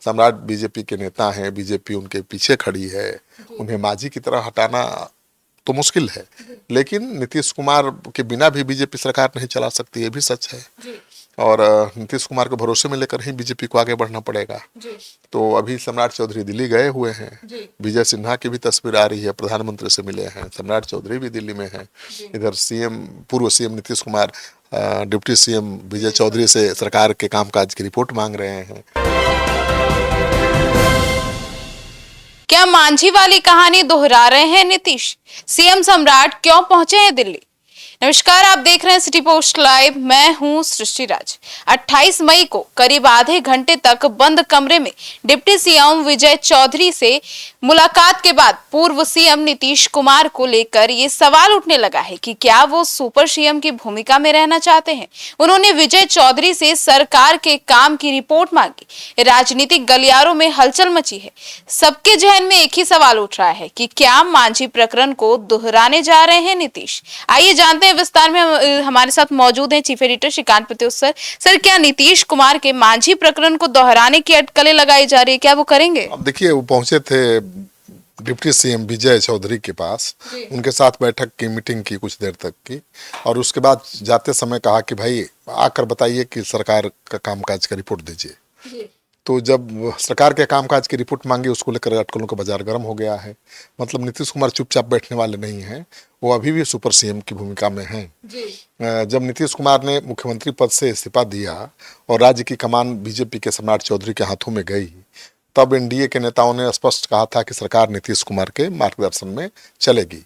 सम्राट बीजेपी के नेता हैं, बीजेपी उनके पीछे खड़ी है, उन्हें मांझी की तरह हटाना तो मुश्किल है, लेकिन नीतीश कुमार के बिना भी बीजेपी सरकार नहीं चला सकती, ये भी सच है। और नीतीश कुमार को भरोसे में लेकर ही बीजेपी को आगे बढ़ना पड़ेगा। तो अभी सम्राट चौधरी दिल्ली गए हुए हैं, विजय सिन्हा की भी तस्वीर आ रही है, प्रधानमंत्री से मिले हैं, सम्राट चौधरी भी दिल्ली में हैं। इधर पूर्व CM Nitish Kumar deputy CM Vijay Chaudhary से सरकार के कामकाज की रिपोर्ट मांग रहे हैं। क्या मांझी वाली कहानी दोहरा रहे हैं नीतीश? सीएम सम्राट क्यों पहुंचे हैं दिल्ली? नमस्कार, आप देख रहे हैं सिटी पोस्ट लाइव। मैं हूं सृष्टि राज। 28 मई को करीब आधे घंटे तक बंद कमरे में डिप्टी सीएम विजय चौधरी से मुलाकात के बाद पूर्व सीएम नीतीश कुमार को लेकर ये सवाल उठने लगा है कि क्या वो सुपर सीएम की भूमिका में रहना चाहते हैं। उन्होंने विजय चौधरी से सरकार के काम की रिपोर्ट मांगी। राजनीतिक गलियारों में हलचल मची है। सबके जहन में एक ही सवाल उठ रहा है कि क्या मांझी प्रकरण को दोहराने जा रहे हैं नीतीश। आइए जानते हैं विस्तार में। हमारे साथ मौजूद हैं chief editor Shrikant Pratyush sir. Sir, क्या नीतीश कुमार के मांझी प्रकरण को दोहराने की अटकलें लगाई जा रही है, क्या वो करेंगे? अब देखिए, वो पहुंचे थे डिप्टी सीएम विजय चौधरी के पास, उनके साथ बैठक की, मीटिंग की कुछ देर तक की, और उसके बाद जाते समय कहा कि भाई आकर बताइए कि सरकार का कामकाज का रिपोर्ट दीजिए। तो जब सरकार के कामकाज की रिपोर्ट मांगी, उसको लेकर अटकलों का बाजार गर्म हो गया है। मतलब नीतीश कुमार चुपचाप बैठने वाले नहीं हैं, वो अभी भी सुपर सीएम की भूमिका में हैं। जब नीतीश कुमार ने मुख्यमंत्री पद से इस्तीफा दिया और राज्य की कमान बीजेपी के सम्राट चौधरी के हाथों में गई, तब एनडीए के नेताओं ने स्पष्ट कहा था कि सरकार नीतीश कुमार के मार्गदर्शन में चलेगी।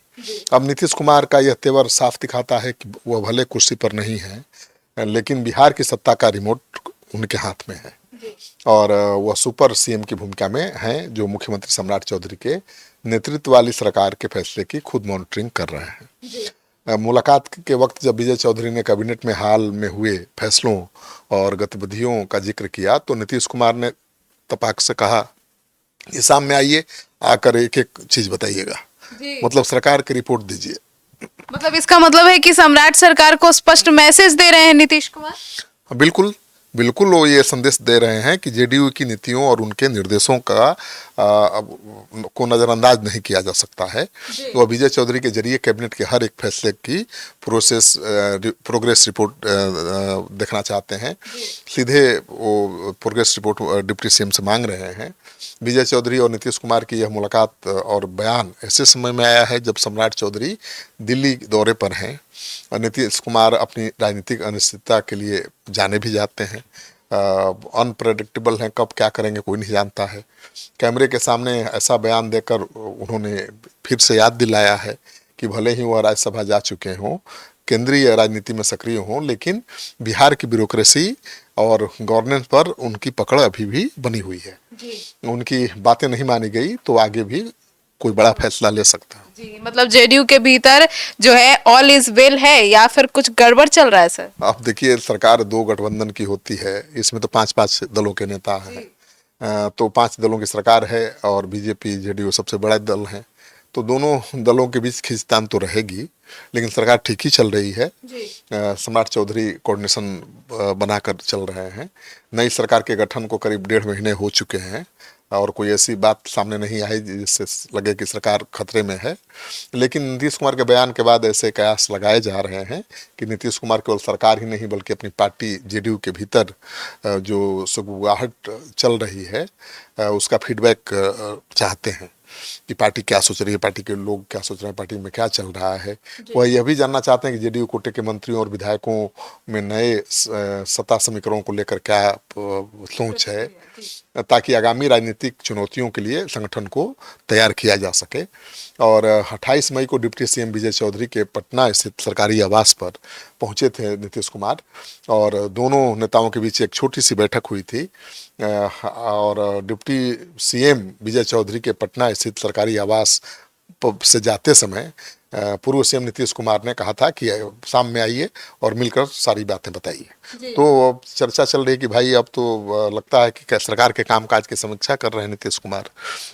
अब नीतीश कुमार का यह तेवर साफ दिखाता है कि वह भले कुर्सी पर नहीं है, लेकिन बिहार की सत्ता का रिमोट उनके हाथ में है और वह सुपर सीएम की भूमिका में हैं, जो मुख्यमंत्री सम्राट चौधरी के नेतृत्व वाली सरकार के फैसले की खुद मॉनिटरिंग कर रहे हैं। मुलाकात के वक्त जब विजय चौधरी ने कैबिनेट में हाल में हुए फैसलों और गतिविधियों का जिक्र किया, तो नीतीश कुमार ने तपाक से कहा, ये सामने आइए, आकर एक एक चीज बताइएगा, मतलब सरकार की रिपोर्ट दीजिए। मतलब इसका मतलब है कि सम्राट सरकार को स्पष्ट मैसेज दे रहे हैं नीतीश कुमार। बिल्कुल बिल्कुल, वो ये संदेश दे रहे हैं कि जेडीयू की नीतियों और उनके निर्देशों का को नज़रअंदाज नहीं किया जा सकता है। तो विजय चौधरी के जरिए कैबिनेट के हर एक फैसले की प्रोग्रेस रिपोर्ट देखना चाहते हैं। सीधे वो प्रोग्रेस रिपोर्ट डिप्टी सीएम से मांग रहे हैं। विजय चौधरी और नीतीश कुमार की यह मुलाकात और बयान ऐसे समय में आया है जब सम्राट चौधरी दिल्ली दौरे पर हैं और नीतीश कुमार अपनी राजनीतिक अनिश्चितता के लिए जाने भी जाते हैं। अनप्रेडिक्टेबल हैं, कब क्या करेंगे कोई नहीं जानता है। कैमरे के सामने ऐसा बयान देकर उन्होंने फिर से याद दिलाया है कि भले ही वह राज्यसभा जा चुके हों, केंद्रीय राजनीति में सक्रिय हों, लेकिन बिहार की ब्यूरोक्रेसी और गवर्नेंस पर उनकी पकड़ अभी भी बनी हुई है। उनकी बातें नहीं मानी गई तो आगे भी कोई बड़ा फैसला ले सकता है। जी, मतलब जेडीयू के भीतर जो है ऑल इज वेल है या फिर कुछ गड़बड़ चल रहा है सर? आप देखिए, सरकार 2 गठबंधन की होती है, इसमें तो 5-5 दलों के नेता हैं, तो 5 दलों की सरकार है और बीजेपी जेडीयू सबसे बड़ा दल है, तो दोनों दलों के बीच खींचतान तो रहेगी, लेकिन सरकार ठीक ही चल रही है। सम्राट चौधरी कोऑर्डिनेशन बनाकर चल रहे हैं। नई सरकार के गठन को करीब 1.5 महीने हो चुके हैं और कोई ऐसी बात सामने नहीं आई जिससे लगे कि सरकार खतरे में है। लेकिन नीतीश कुमार के बयान के बाद ऐसे कयास लगाए जा रहे हैं कि नीतीश कुमार केवल सरकार ही नहीं बल्कि अपनी पार्टी जेडीयू के भीतर जो सुगबुगाहट चल रही है उसका फीडबैक चाहते हैं कि पार्टी क्या सोच रही है, पार्टी के लोग क्या सोच रहे हैं, पार्टी में क्या चल रहा है। वह यह भी जानना चाहते हैं कि जेडीयू कोटे के मंत्रियों और विधायकों में नए सत्ता समीकरणों को लेकर क्या सोच है, ताकि आगामी राजनीतिक चुनौतियों के लिए संगठन को तैयार किया जा सके। और 28 मई को डिप्टी सीएम विजय चौधरी के पटना स्थित सरकारी आवास पर पहुंचे थे नीतीश कुमार और दोनों नेताओं के बीच एक छोटी सी बैठक हुई थी। और डिप्टी सीएम विजय चौधरी के पटना स्थित सरकारी आवास से जाते समय पूर्व सीएम नीतीश कुमार ने कहा था कि शाम में आइए और मिलकर सारी बातें बताइए। तो चर्चा चल रही कि भाई अब तो लगता है कि सरकार के कामकाज की समीक्षा कर रहे हैं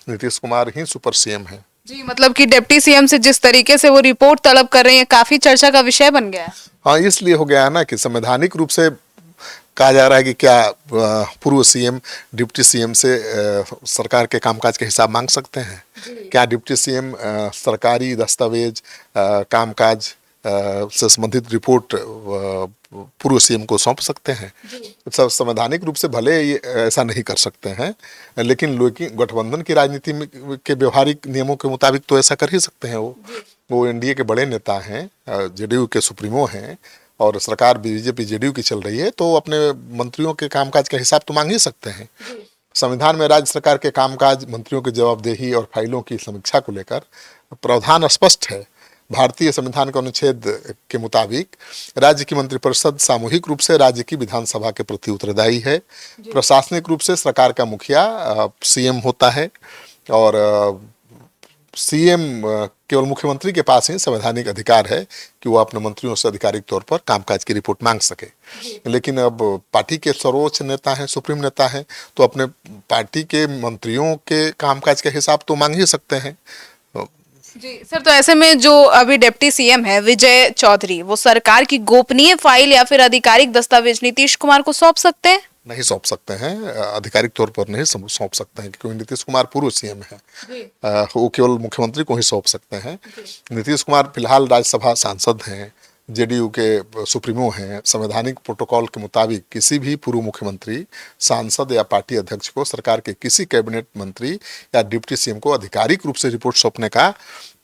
नीतीश कुमार ही सुपर सीएम है। जी, मतलब कि डिप्टी सीएम से जिस तरीके से वो रिपोर्ट तलब कर रहे हैं, काफी चर्चा का विषय बन गया है। हाँ, इसलिए हो गया है ना कि संवैधानिक रूप से कहा जा रहा है कि क्या पूर्व सीएम डिप्टी सीएम से सरकार के कामकाज के हिसाब मांग सकते हैं? क्या डिप्टी सीएम सरकारी दस्तावेज, कामकाज से संबंधित रिपोर्ट पूर्व सीएम को सौंप सकते हैं? संवैधानिक रूप से भले ये ऐसा नहीं कर सकते हैं, लेकिन गठबंधन की राजनीति के व्यवहारिक नियमों के मुताबिक तो ऐसा कर ही सकते हैं। वो एनडीए के बड़े नेता हैं, जेडीयू के सुप्रीमो हैं, और सरकार बीजेपी जेडीयू की चल रही है, तो अपने मंत्रियों के कामकाज का हिसाब तो मांग ही सकते हैं। संविधान में राज्य सरकार के कामकाज, मंत्रियों की जवाबदेही और फाइलों की समीक्षा को लेकर प्रावधान स्पष्ट है। भारतीय संविधान के अनुच्छेद के मुताबिक राज्य की मंत्रिपरिषद सामूहिक रूप से राज्य की विधानसभा के प्रति उत्तरदायी है। प्रशासनिक रूप से सरकार का मुखिया सीएम होता है, और सीएम केवल मुख्यमंत्री के पास ही संवैधानिक अधिकार है कि वो अपने मंत्रियों से आधिकारिक तौर पर कामकाज की रिपोर्ट मांग सके। लेकिन अब पार्टी के सर्वोच्च नेता हैं, सुप्रीम नेता हैं, तो अपने पार्टी के मंत्रियों के कामकाज के हिसाब तो मांग ही सकते हैं। जी सर, तो ऐसे में जो अभी डिप्टी सीएम है विजय चौधरी, वो सरकार की गोपनीय फाइल या फिर आधिकारिक दस्तावेज नीतीश कुमार को सौंप सकते हैं? नहीं सौंप सकते हैं, आधिकारिक तौर पर नहीं सौंप सकते हैं, क्योंकि नीतीश कुमार पूर्व सीएम है। वो केवल मुख्यमंत्री को ही सौंप सकते हैं। नीतीश कुमार फिलहाल राज्यसभा सांसद हैं, जेडीयू के सुप्रीमो हैं। संवैधानिक प्रोटोकॉल के मुताबिक किसी भी पूर्व मुख्यमंत्री, सांसद या पार्टी अध्यक्ष को सरकार के किसी कैबिनेट मंत्री या डिप्टी सीएम को आधिकारिक रूप से रिपोर्ट सौंपने का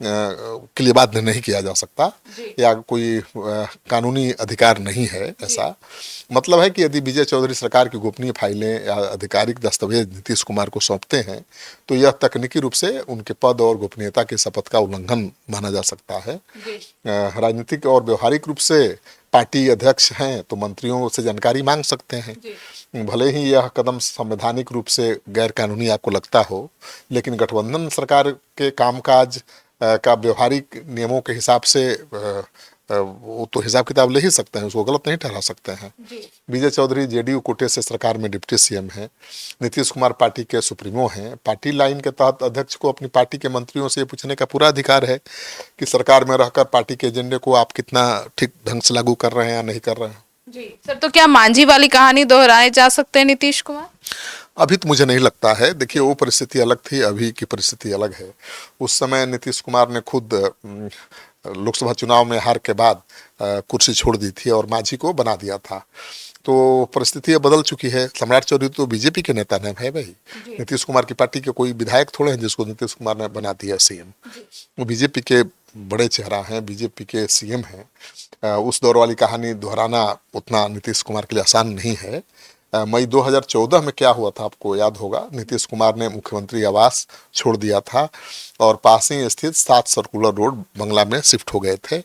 के लिए बाध्य नहीं किया जा सकता, या कोई कानूनी अधिकार नहीं है ऐसा। मतलब है कि यदि विजय चौधरी सरकार की गोपनीय फाइलें या आधिकारिक दस्तावेज नीतीश कुमार को सौंपते हैं, तो यह तकनीकी रूप से उनके पद और गोपनीयता के शपथ का उल्लंघन माना जा सकता है। राजनीतिक और व्यवहारिक रूप से पार्टी अध्यक्ष हैं तो मंत्रियों से जानकारी मांग सकते हैं। भले ही यह कदम संवैधानिक रूप से गैर कानूनी आपको लगता हो, लेकिन गठबंधन सरकार के कामकाज का व्यवहारिक नियमों के हिसाब से वो तो हिसाब किताब ले ही सकते हैं, उसको गलत नहीं ठहरा सकते हैं। विजय चौधरी जेडीयू कोटे से सरकार में डिप्टी सीएम हैं। नीतीश कुमार पार्टी के सुप्रीमो हैं। पार्टी लाइन के तहत अध्यक्ष को अपनी पार्टी के मंत्रियों से पूछने का पूरा अधिकार है कि सरकार में रहकर पार्टी के एजेंडे को आप कितना ठीक ढंग से लागू कर रहे हैं या नहीं कर रहे हैं। जी सर, तो क्या मांझी वाली कहानी दोहराए जा सकते हैं नीतीश कुमार? अभी तो मुझे नहीं लगता है। देखिए, वो परिस्थिति अलग थी, अभी की परिस्थिति अलग है। उस समय नीतीश कुमार ने खुद लोकसभा चुनाव में हार के बाद कुर्सी छोड़ दी थी और मांझी को बना दिया था। तो परिस्थिति बदल चुकी है। सम्राट चौधरी तो बीजेपी के नेता ने है भाई, नीतीश कुमार की पार्टी के कोई विधायक थोड़े हैं जिसको नीतीश कुमार ने बना दिया सीएम। वो बीजेपी के बड़े चेहरा हैं, बीजेपी के सीएम हैं। उस दौर वाली कहानी दोहराना उतना नीतीश कुमार के लिए आसान नहीं है। मई 2014 में क्या हुआ था आपको याद होगा। नीतीश कुमार ने मुख्यमंत्री आवास छोड़ दिया था और पास ही स्थित 7 सर्कुलर रोड बंगला में शिफ्ट हो गए थे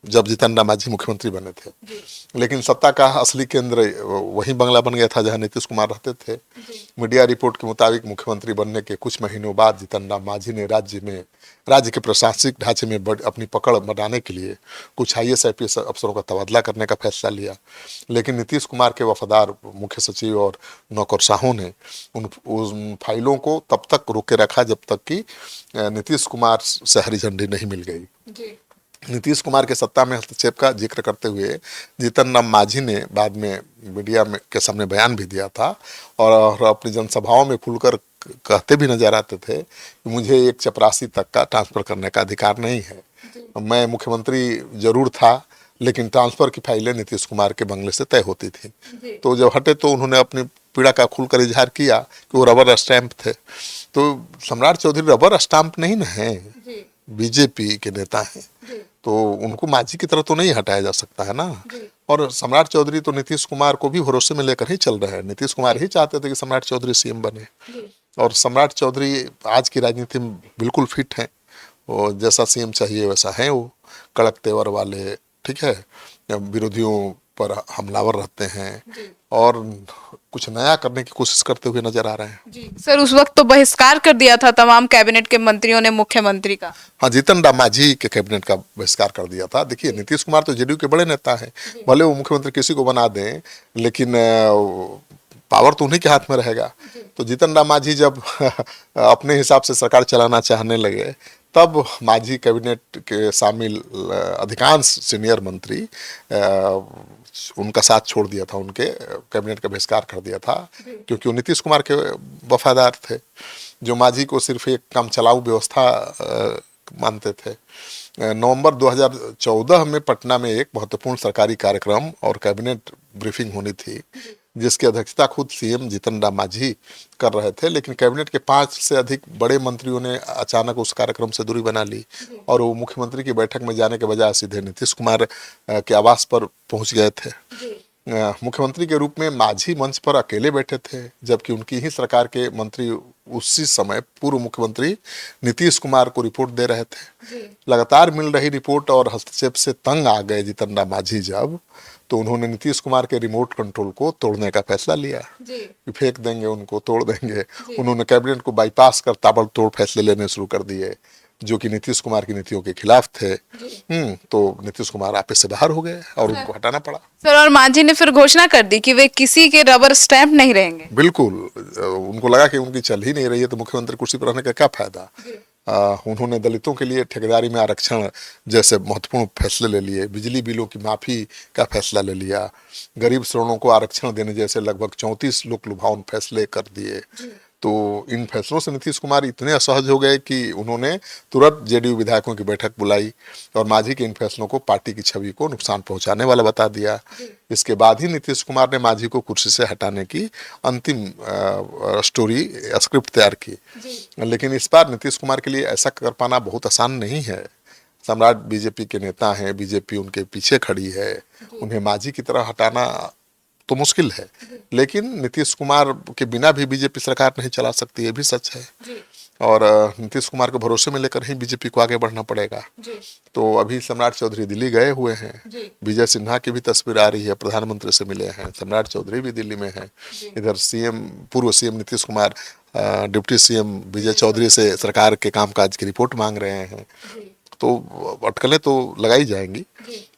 जब जीतन राम मांझी मुख्यमंत्री बने थे। लेकिन सत्ता का असली केंद्र वही बंगला बन गया था जहां नीतीश कुमार रहते थे। मीडिया रिपोर्ट के मुताबिक मुख्यमंत्री बनने के कुछ महीनों बाद जीतन राम मांझी ने राज्य के प्रशासनिक ढांचे में अपनी पकड़ बनाने के लिए कुछ IAS IPS अफसरों का तबादला करने का फैसला लिया। लेकिन नीतीश कुमार के वफादार मुख्य सचिव और नौकरशाहों ने उन फाइलों को तब तक रोके रखा जब तक कि नीतीश कुमार से हरी झंडी नहीं मिल गई। नीतीश कुमार के सत्ता में हस्तक्षेप का जिक्र करते हुए जीतन राम मांझी ने बाद में मीडिया में के सामने बयान भी दिया था और अपनी जनसभाओं में खुलकर कहते भी नजर आते थे कि मुझे एक चपरासी तक का ट्रांसफर करने का अधिकार नहीं है। मैं मुख्यमंत्री जरूर था, लेकिन ट्रांसफर की फाइलें नीतीश कुमार के बंगले से तय होती थी। तो जब हटे तो उन्होंने अपनी पीड़ा का खुलकर इजहार किया कि वो रबर स्टैंप थे। तो सम्राट चौधरी रबर स्टैंप नहीं न है, बीजेपी के नेता हैं, तो उनको मांझी की तरह तो नहीं हटाया जा सकता है ना। और सम्राट चौधरी तो नीतीश कुमार को भी भरोसे में लेकर ही चल रहे हैं। नीतीश कुमार ही चाहते थे कि सम्राट चौधरी सीएम बने, और सम्राट चौधरी आज की राजनीति में बिल्कुल फिट हैं। वो जैसा सीएम चाहिए वैसा है, वो कड़क तेवर वाले, ठीक है, विरोधियों पर हमलावर रहते हैं और कुछ नया करने की कोशिश करते हुए नजर आ रहे हैं। जी सर, उस वक्त तो बहिष्कार कर दिया था तमाम कैबिनेट के मंत्रियों ने मुख्यमंत्री का। हाँ, जीतन राम मांझी के कैबिनेट का बहिष्कार कर दिया था। देखिए, नीतीश कुमार तो जेडीयू के बड़े नेता हैं, भले वो मुख्यमंत्री किसी को बना दें, लेकिन पावर तो उन्हीं के हाथ में रहेगा। तो जीतन राम मांझी जब अपने हिसाब से सरकार चलाना चाहने लगे तब मांझी कैबिनेट के शामिल अधिकांश सीनियर मंत्री उनका साथ छोड़ दिया था, उनके कैबिनेट का बहिष्कार कर दिया था, क्योंकि वो नीतीश कुमार के वफादार थे, जो मांझी को सिर्फ एक काम चलाऊ व्यवस्था मानते थे। नवंबर 2014 में पटना में एक महत्वपूर्ण सरकारी कार्यक्रम और कैबिनेट ब्रीफिंग होनी थी, जिसकी अध्यक्षता खुद सीएम जीतन राम मांझी कर रहे थे, लेकिन कैबिनेट के 5 से अधिक बड़े मंत्रियों ने अचानक उस कार्यक्रम से दूरी बना ली और वो मुख्यमंत्री की बैठक में जाने के बजाय सीधे नीतीश कुमार के आवास पर पहुंच गए थे। मुख्यमंत्री के रूप में मांझी मंच पर अकेले बैठे थे, जबकि उनकी ही सरकार के मंत्री उसी समय पूर्व मुख्यमंत्री नीतीश कुमार को रिपोर्ट दे रहे थे। लगातार मिल रही रिपोर्ट और हस्तक्षेप से तंग आ गए जीतन राम मांझी जब, तो उन्होंने नीतीश कुमार के रिमोट कंट्रोल को तोड़ने का फैसला लिया कि फेंक देंगे उनको, तोड़ देंगे। उन्होंने कैबिनेट को बाईपास कर ताबड़तोड़ फैसले लेने शुरू कर दिए, जो कि नीतीश कुमार की नीतियों के खिलाफ थे। तो नीतीश कुमार आपस से बाहर हो गए और उनको हटाना पड़ा। सर, और मांझी ने फिर घोषणा कर दी कि वे किसी के रबर स्टैंप नहीं रहेंगे। बिल्कुल, उनको लगा कि उनकी चल ही नहीं रही है तो मुख्यमंत्री कुर्सी पर रहने का क्या फायदा। उन्होंने दलितों के लिए ठेकेदारी में आरक्षण जैसे महत्वपूर्ण फैसले ले लिए, बिजली बिलों की माफी का फैसला ले लिया, गरीब श्रवणों को आरक्षण देने जैसे लगभग 34 लोक लुभावन फैसले कर दिए। तो इन फैसलों से नीतीश कुमार इतने असहज हो गए कि उन्होंने तुरंत जेडीयू विधायकों की बैठक बुलाई और मांझी के इन फैसलों को पार्टी की छवि को नुकसान पहुंचाने वाला बता दिया। इसके बाद ही नीतीश कुमार ने मांझी को कुर्सी से हटाने की अंतिम स्क्रिप्ट तैयार की। लेकिन इस बार नीतीश कुमार के लिए ऐसा कर पाना बहुत आसान नहीं है। सम्राट बीजेपी के नेता हैं, बीजेपी उनके पीछे खड़ी है, उन्हें मांझी की तरह हटाना तो मुश्किल है, लेकिन नीतीश कुमार के बिना भी बीजेपी सरकार नहीं चला सकती, ये भी सच है। और नीतीश कुमार को भरोसे में लेकर ही बीजेपी को आगे बढ़ना पड़ेगा। तो अभी सम्राट चौधरी दिल्ली गए हुए हैं, विजय सिन्हा की भी तस्वीर आ रही है, प्रधानमंत्री से मिले हैं, सम्राट चौधरी भी दिल्ली में हैं। इधर पूर्व CM Nitish Kumar deputy CM Vijay Chaudhary से सरकार के कामकाज की रिपोर्ट मांग रहे हैं। तो अटकलें तो लगाई जाएंगी,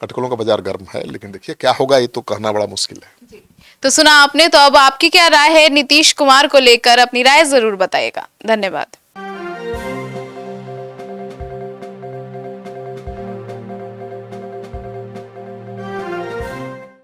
अटकलों का बाजार गर्म है, लेकिन देखिए क्या होगा ये तो कहना बड़ा मुश्किल है। तो सुना आपने, तो अब आपकी क्या राय है नीतीश कुमार को लेकर, अपनी राय जरूर बताइएगा। धन्यवाद।